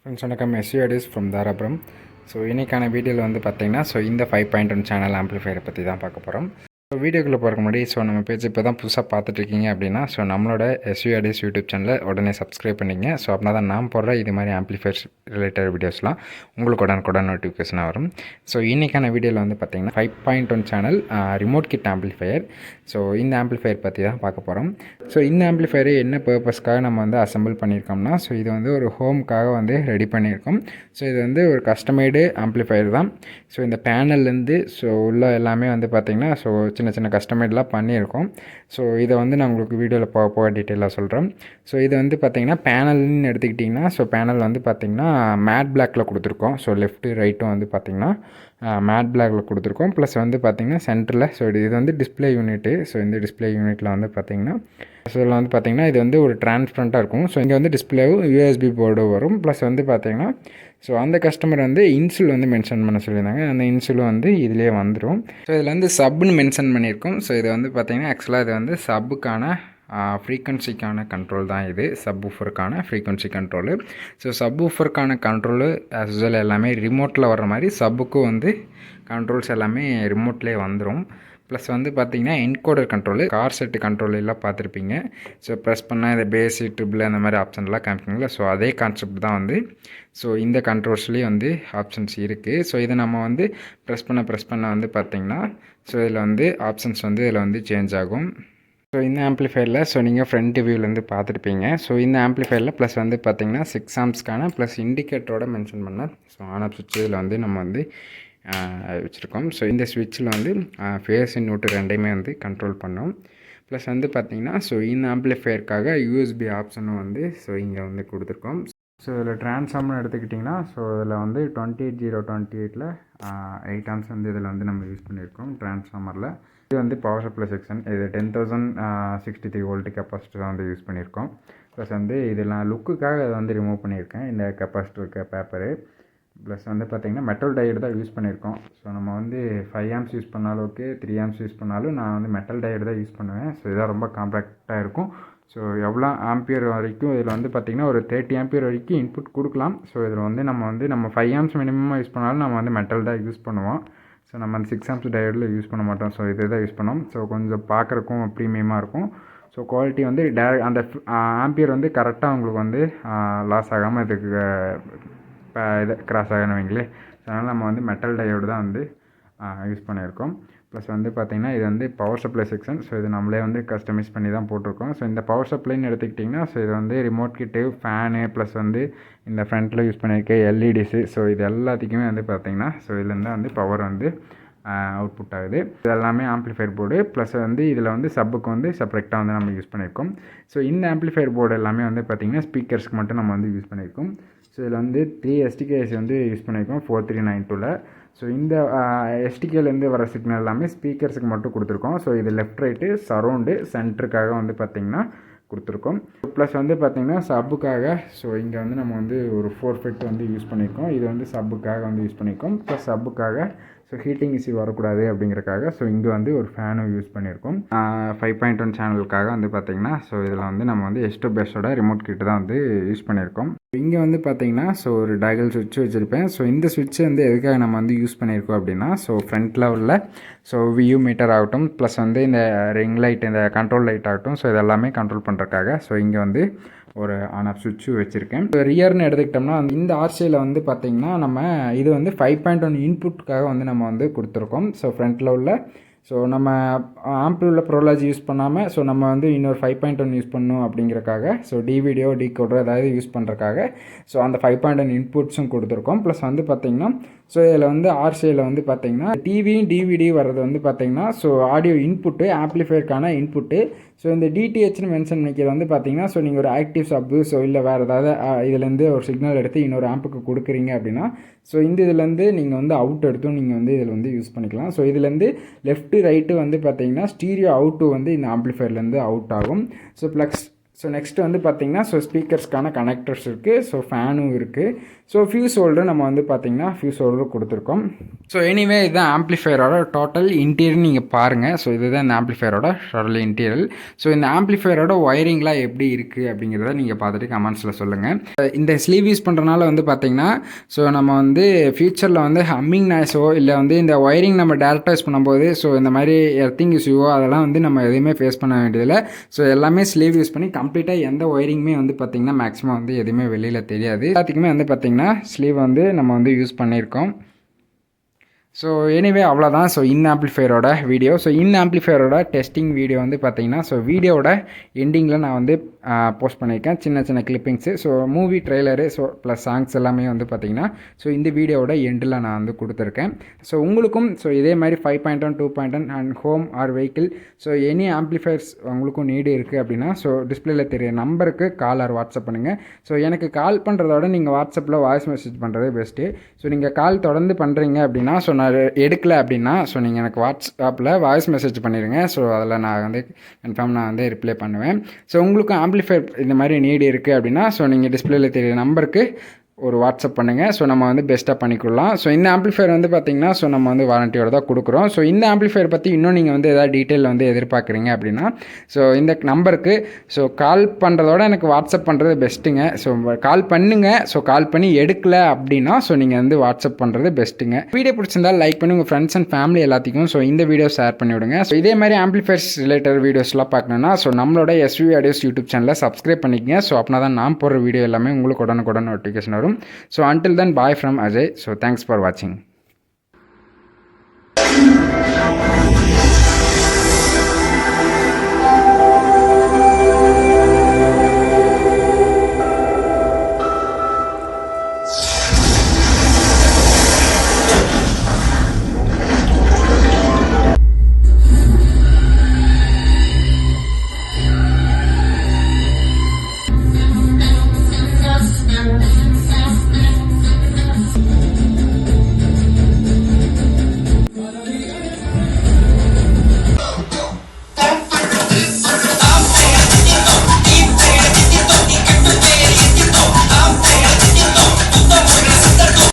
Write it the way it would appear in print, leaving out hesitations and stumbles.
Friends வணக்கம். எஸ்யூஆர்டிஸ் from Dharapuram. So இன்றைக்கான வீடியோவில் வந்து பார்த்திங்கன்னா இந்த 5.1 சேனல் ஆம்பிளிஃபையரை பற்றி தான் பார்க்க போகிறோம். ஸோ வீடியோக்குள்ளே போகிறக்கு முன்னாடி நம்ம பேஜ் இப்போ தான் புதுசாக பார்த்துட்ருக்கீங்க அப்படின்னா நம்மளோட எஸ்யூஆர்டிஸ் யூடியூப் சேனலை உடனே சப்ஸ்கிரைப் பண்ணிங்க. ஸோ அப்படின்னா தான் நான் போடுற இது மாதிரி ஆம்பிளிஃபையர்ஸ் ரிலேட்டட் வீடியோஸ்லாம் உங்களுக்கு உடனுக்குடன் நோட்டிஃபிகேஷனாக வரும். ஸோ இன்றைக்கான வீடியோவில் வந்து பார்த்திங்கன்னா 5.1 channel remote kit amplifier. So இந்த ஆம்பிளிஃபையர் பற்றி தான் பார்க்க போகிறோம். ஸோ இந்த ஆம்பிளிஃபையர் என்ன பர்பஸ்க்காக நம்ம வந்து அசம்பிள் பண்ணியிருக்கோம்னா, இது வந்து ஒரு ஹோம்க்காக வந்து ரெடி பண்ணியிருக்கோம். ஸோ இது வந்து ஒரு கஸ்டமைடு ஆம்பிளிஃபையர் தான். ஸோ இந்த பேனல்லேருந்து உள்ள எல்லாமே வந்து பார்த்திங்கன்னா சின்ன சின்ன கஸ்டமைட்லாம் பண்ணியிருக்கோம். ஸோ இதை வந்து நான் உங்களுக்கு வீடியோவில் போக டீட்டெயிலாக சொல்கிறேன். ஸோ இது வந்து பார்த்திங்கன்னா பேனல்னு எடுத்துக்கிட்டிங்கன்னா பேனல் வந்து பார்த்திங்கன்னா மேட் பிளாக்கில் கொடுத்துருக்கோம். லெஃப்ட்டு ரைட்டும் வந்து பார்த்திங்கன்னா மேட் பிளாக்கில் கொடுத்துருக்கோம். ப்ளஸ் வந்து பார்த்திங்கன்னா சென்டரில் இது வந்து டிஸ்பிளே யூனிட்டு. இந்த டிஸ்பிளே யூனிட்டில் வந்து பார்த்திங்கன்னா இதில் வந்து பார்த்திங்கன்னா இது வந்து ஒரு டிரான்ஸ்பரண்ட்டாக இருக்கும். இங்கே வந்து டிஸ்பிளேவும் யூஎஸ்பி போர்டும் வரும். ப்ளஸ் வந்து பார்த்திங்கன்னா அந்த கஸ்டமர் வந்து இன்சுல் வந்து மென்ஷன் பண்ண சொல்லியிருந்தாங்க. அந்த இன்சுலும் வந்து இதிலே வந்துடும். இதில் வந்து சப்னு மென்ஷன் பண்ணியிருக்கோம். இது வந்து பார்த்திங்கன்னா ஆக்சுவலாக இது வந்து சப்புக்கான ஃப்ரீக்வன்சிக்கான கண்ட்ரோல் தான். இது சப்வூஃபருக்கான ஃப்ரீக்வன்சி கண்ட்ரோலு. சப்வூஃபருக்கான கண்ட்ரோலு ஆஸ் யூசுவல் எல்லாமே ரிமோட்டில் வர்ற மாதிரி சப்புக்கும் வந்து கண்ட்ரோல்ஸ் எல்லாமே ரிமோட்லேயே வந்துடும். ப்ளஸ் வந்து பார்த்திங்கன்னா encoder control, car set control எல்லாம் பார்த்துருப்பீங்க. ப்ரெஸ் பண்ணால் இந்த பேஸு ட்ரிபிள் அந்த மாதிரி ஆப்ஷன்லாம் காமிப்பீங்களா. அதே கான்செப்ட் தான் வந்து இந்த கண்ட்ரோல்ஸ்லேயும் வந்து ஆப்ஷன்ஸ் இருக்குது. இதை நம்ம வந்து ப்ரெஸ் பண்ண வந்து பார்த்திங்கன்னா இதில் வந்து ஆப்ஷன்ஸ் வந்து இதில் வந்து சேஞ்ச் ஆகும். இந்த ஆம்பிளிஃபையரில் நீங்கள் ஃப்ரண்ட் வியூவிலேருந்து பார்த்துருப்பீங்க. இந்த ஆம்பிளிஃபையரில் ப்ளஸ் வந்து பார்த்திங்கன்னா 6 ஆம்ப்ஸ்க்கான ப்ளஸ் இண்டிகேட்டரோட மென்ஷன் பண்ண ஆன் ஆஃப் சுவிட்ச் இதில் வந்து நம்ம வந்து வச்சுருக்கோம். இந்த ஸ்விட்சில் வந்து ஃபேஸ் நியூட்ரல் ரெண்டையுமே வந்து கண்ட்ரோல் பண்ணோம். ப்ளஸ் வந்து பார்த்திங்கன்னா இந்த ஆம்பிளிஃபையருக்காக யூஎஸ்பி ஆப்ஷனும் வந்து இங்கே வந்து கொடுத்துருக்கோம். இதில் ட்ரான்ஸ்ஃபார்மர் எடுத்துக்கிட்டிங்கன்னா இதில் வந்து 28028ல் 8 ஆம்ப்ஸ் வந்து இதில் வந்து நம்ம யூஸ் பண்ணியிருக்கோம். ட்ரான்ஸ்ஃபார்மரில் இது வந்து பவர் சப்ளை செக்ஷன். இது 10063 வோல்ட் கெப்பாசிட்டர் தான் வந்து யூஸ் பண்ணியிருக்கோம். ப்ளஸ் வந்து இதெல்லாம் லுக்குக்காக இதை வந்து ரிமூவ் பண்ணியிருக்கேன், இந்த கெப்பாசிட்டருக்கு பேப்பரு. ப்ளஸ் வந்து பார்த்திங்கன்னா மெட்டல் டயோடு தான் யூஸ் பண்ணியிருக்கோம். நம்ம வந்து 5 ஆம்ப்ஸ் யூஸ் பண்ணாலும் ஓகே, 3 ஆம்ப்ஸ் யூஸ் பண்ணாலும் நான் வந்து மெட்டல் டயோடு தான் யூஸ் பண்ணுவேன். இதான் ரொம்ப காம்பேக்டாக இருக்கும். எவ்வளோ ஆம்பியர் வரைக்கும் இதில் வந்து பார்த்திங்கன்னா ஒரு 30 ஆம்பியர் வரைக்கும் இன்புட் கொடுக்கலாம். இதில் வந்து நம்ம 5 ஆம்ப்ஸ் மினிமமாக யூஸ் பண்ணாலும் நம்ம வந்து மெட்டல் தான் யூஸ் பண்ணுவோம். நம்ம அந்த 6 ஆம்ப்ஸ் டயோடில் யூஸ் பண்ண மாட்டோம். இதை தான் யூஸ் பண்ணோம். கொஞ்சம் பார்க்குறக்கும் ப்ரீமியமாக இருக்கும். குவாலிட்டி வந்து அந்த ஆம்பியர் வந்து கரெக்டாக உங்களுக்கு வந்து லாஸ் ஆகாமல் இதுக்கு இதை கிராஸ் ஆகணும் வைங்களே. அதனால் நம்ம வந்து மெட்டல் டயோடு தான் வந்து யூஸ் பண்ணியிருக்கோம். ப்ளஸ் வந்து பார்த்திங்கன்னா இது வந்து பவர் சப்ளை செக்ஷன். இது நம்மளே வந்து கஸ்டமைஸ் பண்ணி தான் போட்டிருக்கோம். இந்த பவர் சப்ளைன்னு எடுத்துக்கிட்டிங்கன்னா இது வந்து ரிமோட் கிட்டு, ஃபேனு, ப்ளஸ் வந்து இந்த ஃப்ரண்ட்டில் யூஸ் பண்ணியிருக்க எல்இடிஸு. இது எல்லாத்துக்குமே வந்து பார்த்திங்கன்னா இதுலேருந்து வந்து பவர் வந்து அவுட்புட் ஆகுது. இது எல்லாமே ஆம்பிளிஃபையர் போர்டு. ப்ளஸ் வந்து இதில் வந்து சப்புக்கு வந்து செப்பரேட்டாக வந்து நம்ம யூஸ் பண்ணியிருக்கோம். இந்த ஆம்பிளிஃபையர் போர்டு எல்லாமே வந்து பார்த்திங்கன்னா ஸ்பீக்கர்ஸ்க்கு மட்டும் நம்ம வந்து யூஸ் பண்ணியிருக்கோம். இதில் வந்து 3 STKs வந்து யூஸ் பண்ணியிருக்கோம் 4392ல். இந்த எஸ்டிகேலேருந்து வர சிக்னல் எல்லாமே ஸ்பீக்கர்ஸுக்கு மட்டும் கொடுத்துருக்கோம். இது லெஃப்ட் ரைட்டு சரௌண்டு சென்டருக்காக வந்து பார்த்திங்கன்னா கொடுத்துருக்கோம். ப்ளஸ் வந்து பார்த்திங்கன்னா சப்புக்காக இங்கே வந்து நம்ம வந்து ஒரு 4 ஃபிட் வந்து யூஸ் பண்ணியிருக்கோம். இது வந்து சப்புக்காக வந்து யூஸ் பண்ணியிருக்கோம். ப்ளஸ் சப்புக்காக ஹீட்டிங் இஷ்யூ வரக்கூடாது அப்படிங்கிறக்காக இங்கே வந்து ஒரு ஃபேனும் யூஸ் பண்ணியிருக்கோம். 5.1 சேனலுக்காக வந்து பார்த்திங்கன்னா இதில் வந்து நம்ம வந்து எஸ்டோ பேஸோட ரிமோட் கிட்ட தான் வந்து யூஸ் பண்ணியிருக்கோம். இங்கே வந்து பார்த்திங்கன்னா ஒரு டயல் சுவிட்ச் வச்சுருப்பேன். இந்த சுவிட்சை வந்து எதுக்காக நம்ம வந்து யூஸ் பண்ணியிருக்கோம் அப்படின்னா ஃப்ரண்ட்டில் உள்ள வியூ மீட்டர் ஆகட்டும், ப்ளஸ் வந்து இந்த ரிங் லைட், இந்த கண்ட்ரோல் லைட் ஆகட்டும், இதெல்லாமே கண்ட்ரோல் பண்ணுறதுக்காக இங்கே வந்து ஒரு ஆன் ஆஃப் சுவிட்சு வச்சுருக்கேன். ரியர்னு எடுத்துக்கிட்டோம்னா இந்த ஆர்சியில் வந்து பார்த்திங்கன்னா நம்ம இது வந்து 5.1 இன்புட்டுக்காக வந்து நம்ம வந்து கொடுத்துருக்கோம். ஃப்ரண்ட்டில் உள்ள நம்ம ஆம்பிள் உள்ள ப்ரோலாஜி யூஸ் பண்ணாமல் நம்ம வந்து இன்னொரு 5.1 யூஸ் பண்ணணும் அப்படிங்கிறக்காக டிவிடியோ டிகோடரோ ஏதாவது யூஸ் பண்ணுறக்காக அந்த 5.1 இன்புட்ஸும் கொடுத்துருக்கோம். ப்ளஸ் வந்து பார்த்திங்கன்னா இதில் வந்து ஆர்சியில் வந்து பார்த்திங்கன்னா டிவியும் டிவிடி வர்றது வந்து பார்த்திங்கன்னா ஆடியோ இன்புட்டு, ஆம்பிளிஃபையருக்கான இன்புட்டு. இந்த டிடிஹெச்னு மென்ஷன் பண்ணிக்கிறது வந்து பார்த்திங்கன்னா நீங்கள் ஒரு ஆக்டிவ் சப்பு இல்லை வேறு ஏதாவது இதுலேருந்து ஒரு சிக்னல் எடுத்து இன்னொரு ஆம்புக்கு கொடுக்குறீங்க அப்படின்னா இந்த இதுலேருந்து நீங்கள் வந்து அவுட் எடுத்தும் நீங்கள் வந்து இதில் வந்து யூஸ் பண்ணிக்கலாம். இதுலேருந்து லெஃப்ட்டு ரைட்டு வந்து பார்த்திங்கன்னா ஸ்டீரியோ அவுட்டு வந்து இந்த ஆம்பிளிஃபையர்லேருந்து அவுட் ஆகும். ப்ளஸ் ஸோ நெக்ஸ்ட்டு வந்து பார்த்திங்கன்னா ஸோ ஸ்பீக்கர்ஸ்க்கான கனெக்டர்ஸ் இருக்குது. ஸோ ஃபேனும் இருக்குது. ஸோ ஃபியூஸ் ஹோல்டர் நம்ம வந்து பார்த்திங்கன்னா ஃபியூஸ் ஹோல்டர் கொடுத்துருக்கோம். ஸோ எனிவே இதுதான் ஆம்ப்ளிஃபையரோட டோட்டல் இன்டீரியர் நீங்கள் பாருங்கள். ஸோ இதுதான் இந்த ஆம்ப்ளிஃபையரோட டோட்டல் இன்டீரியர். ஸோ இந்த ஆம்ப்ளிஃபையரோட ஒயரிங்லாம் எப்படி இருக்குது அப்படிங்கிறத நீங்கள் பார்த்துட்டு கமெண்ட்ஸில் சொல்லுங்கள். இந்த ஸ்லீவ் யூஸ் பண்ணுறதுனால வந்து பார்த்திங்கன்னா ஸோ நம்ம வந்து ஃப்யூச்சரில் வந்து ஹம்மிங் நாய்ஸோ இல்லை வந்து இந்த ஒயரிங் நம்ம டேரெக்டாக யூஸ் பண்ணும்போது ஸோ இந்த மாதிரி எர்த்திங் இஷ்யூவோ அதெல்லாம் வந்து நம்ம எதுவுமே ஃபேஸ் பண்ண வேண்டியதில்லை. ஸோ எல்லாமே ஸ்லீவ் யூஸ் பண்ணி கம்ப்ளீட்டாக எந்த ஒயரிங்குமே வந்து பார்த்திங்கன்னா மேக்ஸிமம் வந்து எதுவுமே வெளியில் தெரியாது. எல்லாத்துக்குமே வந்து பார்த்திங்கன்னா ஸ்லீவ் வந்து நம்ம வந்து யூஸ் பண்ணியிருக்கோம். ஸோ எனிவே அவ்வளோதான். ஸோ இந்த ஆம்ப்ளிஃபையரோட வீடியோ. ஸோ இந்த ஆம்ப்ளிஃபையரோட டெஸ்டிங் வீடியோ வந்து பார்த்திங்கன்னா ஸோ வீடியோட எண்டிங்கில் நான் வந்து போஸ்ட் பண்ணியிருக்கேன் சின்ன சின்ன clippings. So movie trailer so plus songs எல்லாமே வந்து பார்த்திங்கன்னா ஸோ இந்த வீடியோவோட எண்டில் நான் வந்து கொடுத்துருக்கேன். ஸோ உங்களுக்கும் ஸோ இதே மாதிரி 5.1 2.1 and home or vehicle so any amplifiers உங்களுக்கும் நீடு இருக்குது அப்படின்னா ஸோ டிஸ்பிளேல தெரிய நம்பருக்கு கால் ஆர் வாட்ஸ்அப் பண்ணுங்கள். ஸோ எனக்கு கால் பண்ணுறதோட நீங்கள் வாட்ஸ்அப்பில் வாய்ஸ் மெசேஜ் பண்ணுறது பெஸ்ட்டு. ஸோ நீங்கள் கால் தொடர்ந்து பண்ணுறீங்க அப்படின்னா ஸோ நான் எடுக்கலை அப்படின்னா ஸோ நீங்கள் எனக்கு வாட்ஸ்அப்பில் வாய்ஸ் மெசேஜ் பண்ணிடுங்க. ஸோ அதில் நான் வந்து கன்ஃபார்ம் நான் வந்து ரிப்ளை பண்ணுவேன். ஸோ உங்களுக்கு ஆம்ப்ளிஃபையர் இந்த மாதிரி நீடு இருக்குது அப்படின்னா ஸோ நீங்கள் டிஸ்பிளேல தெரிய நம்பருக்கு ஒரு வாட்ஸ்அப் பண்ணுங்கள். ஸோ நம்ம வந்து பெஸ்ட்டாக பண்ணிக்கலாம். ஸோ இந்த ஆம்ப்ளிஃபையர் வந்து பார்த்திங்கன்னா ஸோ நம்ம வந்து வாரண்டியோட தான் கொடுக்குறோம். ஸோ இந்த ஆம்ப்ளிஃபையர் பற்றி இன்னும் நீங்கள் வந்து எதாவது டீட்டெயில் வந்து எதிர்பார்க்குறீங்க அப்படின்னா ஸோ இந்த நம்பருக்கு ஸோ கால் பண்ணுறதோட எனக்கு வாட்ஸ்அப் பண்ணுறது பெஸ்ட்டுங்க. ஸோ கால் பண்ணுங்கள். ஸோ கால் பண்ணி எடுக்கலை அப்படின்னா ஸோ நீங்கள் வந்து வாட்ஸ்அப் பண்ணுறது பெஸ்ட்டுங்க. வீடியோ பிடிச்சிருந்தால் லைக் பண்ணி உங்கள் ஃப்ரெண்ட்ஸ் அண்ட் ஃபேமிலி எல்லாத்துக்கும் ஸோ இந்த வீடியோ ஷேர் பண்ணி விடுங்க. ஸோ இதே மாதிரி ஆம்ப்ளிஃபையர்ஸ் ரிலேட்டட் வீடியோஸ்லாம் பார்க்கணுன்னா ஸோ நம்மளோட எஸ்வி ஆடியோஸ் யூடியூப் சேனலை சப்ஸ்கிரைப் பண்ணிக்கங்க. ஸோ அப்படின்னா தான் நான் போடுற வீடியோ எல்லாமே உங்களுக்கு உடனுக்குடன் நோட்டிஃபிகேஷன் வரும். So until then, bye from Ajay. So thanks for watching.